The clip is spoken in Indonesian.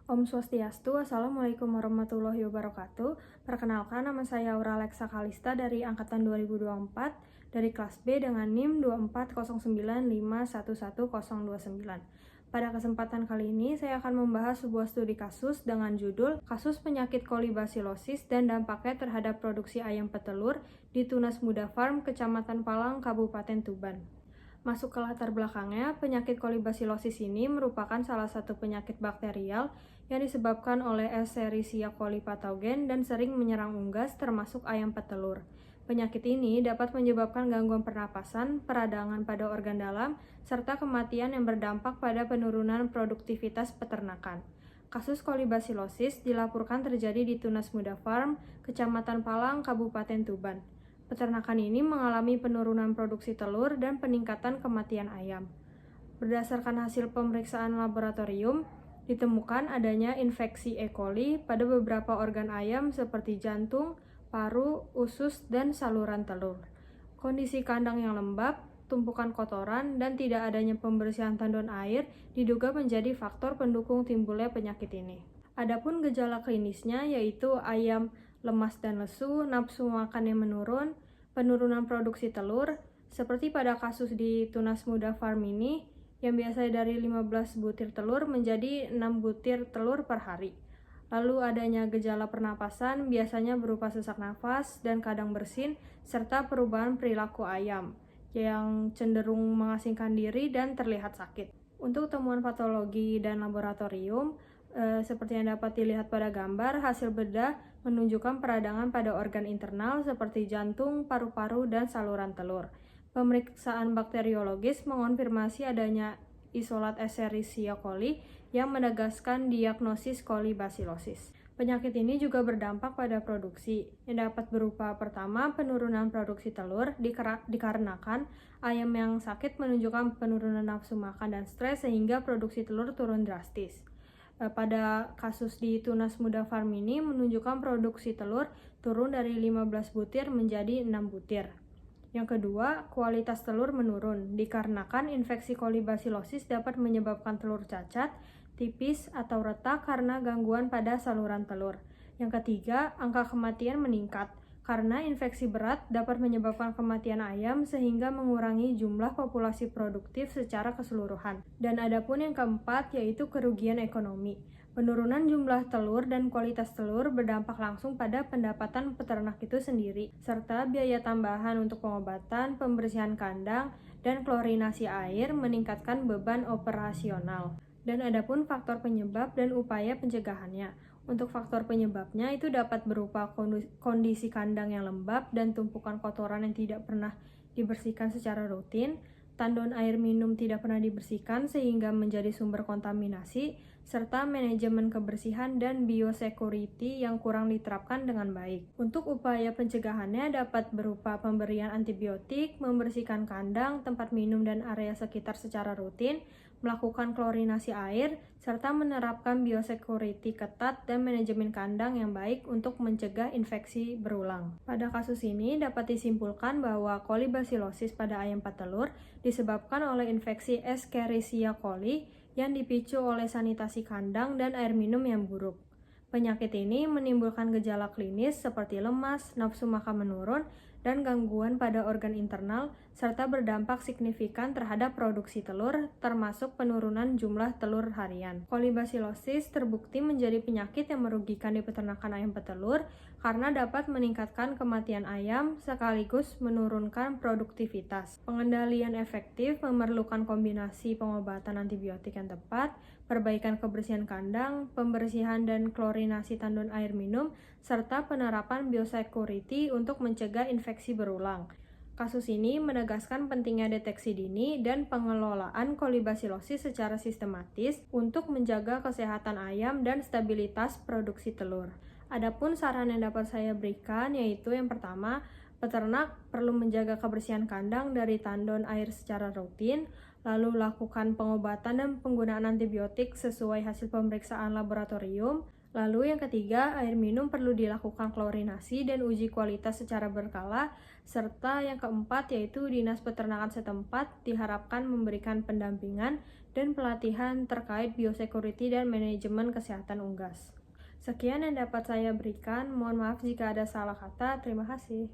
Om Swastiastu, Assalamualaikum warahmatullahi wabarakatuh. Perkenalkan, nama saya Aura Alexa Kalista dari Angkatan 2024, dari kelas B dengan NIM 24095111029. Pada kesempatan kali ini, saya akan membahas sebuah studi kasus dengan judul Kasus Penyakit Kolibasilosis dan Dampaknya Terhadap Produksi Ayam Petelur di Tunas Muda Farm, Kecamatan Palang, Kabupaten Tuban. Masuk ke latar belakangnya, penyakit kolibasilosis ini merupakan salah satu penyakit bakterial yang disebabkan oleh Escherichia coli patogen dan sering menyerang unggas termasuk ayam petelur. Penyakit ini dapat menyebabkan gangguan pernapasan, peradangan pada organ dalam, serta kematian yang berdampak pada penurunan produktivitas peternakan. Kasus kolibasilosis dilaporkan terjadi di Tunas Muda Farm, Kecamatan Palang, Kabupaten Tuban. Peternakan ini mengalami penurunan produksi telur dan peningkatan kematian ayam. Berdasarkan hasil pemeriksaan laboratorium, ditemukan adanya infeksi E. coli pada beberapa organ ayam seperti jantung, paru, usus, dan saluran telur. Kondisi kandang yang lembab, tumpukan kotoran, dan tidak adanya pembersihan tandon air diduga menjadi faktor pendukung timbulnya penyakit ini. Adapun gejala klinisnya yaitu ayam lemas dan lesu, nafsu makan yang menurun, penurunan produksi telur, seperti pada kasus di Tunas Muda Farm ini, yang biasanya dari 15 butir telur menjadi 6 butir telur per hari. Lalu adanya gejala pernapasan, biasanya berupa sesak nafas dan kadang bersin, serta perubahan perilaku ayam, yang cenderung mengasingkan diri dan terlihat sakit. Untuk temuan patologi dan laboratorium, seperti yang dapat dilihat pada gambar, hasil bedah menunjukkan peradangan pada organ internal seperti jantung, paru-paru, dan saluran telur. Pemeriksaan bakteriologis mengonfirmasi adanya isolat Escherichia coli yang menegaskan diagnosis kolibasilosis. Penyakit ini juga berdampak pada produksi, yang dapat berupa pertama, penurunan produksi telur dikarenakan ayam yang sakit menunjukkan penurunan nafsu makan dan stres sehingga produksi telur turun drastis. Pada kasus di Tunas Muda Farm ini menunjukkan produksi telur turun dari 15 butir menjadi 6 butir. Yang kedua, kualitas telur menurun dikarenakan infeksi kolibasilosis dapat menyebabkan telur cacat, tipis, atau retak karena gangguan pada saluran telur. Yang ketiga, angka kematian meningkat karena infeksi berat dapat menyebabkan kematian ayam sehingga mengurangi jumlah populasi produktif secara keseluruhan. Dan adapun yang keempat yaitu kerugian ekonomi. Penurunan jumlah telur dan kualitas telur berdampak langsung pada pendapatan peternak itu sendiri, serta biaya tambahan untuk pengobatan, pembersihan kandang, dan klorinasi air meningkatkan beban operasional. Dan adapun faktor penyebab dan upaya pencegahannya. Untuk faktor penyebabnya itu dapat berupa kondisi kandang yang lembab dan tumpukan kotoran yang tidak pernah dibersihkan secara rutin, tandon air minum tidak pernah dibersihkan sehingga menjadi sumber kontaminasi, serta manajemen kebersihan dan biosecurity yang kurang diterapkan dengan baik. Untuk upaya pencegahannya dapat berupa pemberian antibiotik, membersihkan kandang, tempat minum dan area sekitar secara rutin, melakukan klorinasi air, serta menerapkan biosecurity ketat dan manajemen kandang yang baik untuk mencegah infeksi berulang. Pada kasus ini dapat disimpulkan bahwa kolibasilosis pada ayam petelur disebabkan oleh infeksi Escherichia coli yang dipicu oleh sanitasi kandang dan air minum yang buruk. Penyakit ini menimbulkan gejala klinis seperti lemas, nafsu makan menurun, dan gangguan pada organ internal, serta berdampak signifikan terhadap produksi telur, termasuk penurunan jumlah telur harian. Kolibasilosis terbukti menjadi penyakit yang merugikan di peternakan ayam petelur karena dapat meningkatkan kematian ayam sekaligus menurunkan produktivitas. Pengendalian efektif memerlukan kombinasi pengobatan antibiotik yang tepat, perbaikan kebersihan kandang, pembersihan dan klorinasi tandon air minum, serta penerapan biosecurity untuk mencegah infeksi berulang. Kasus ini menegaskan pentingnya deteksi dini dan pengelolaan kolibasilosis secara sistematis untuk menjaga kesehatan ayam dan stabilitas produksi telur. Adapun saran yang dapat saya berikan yaitu yang pertama, peternak perlu menjaga kebersihan kandang dari tandon air secara rutin, lalu lakukan pengobatan dan penggunaan antibiotik sesuai hasil pemeriksaan laboratorium. Lalu yang ketiga, air minum perlu dilakukan klorinasi dan uji kualitas secara berkala, serta yang keempat yaitu Dinas Peternakan setempat diharapkan memberikan pendampingan dan pelatihan terkait biosecurity dan manajemen kesehatan unggas. Sekian yang dapat saya berikan, mohon maaf jika ada salah kata, terima kasih.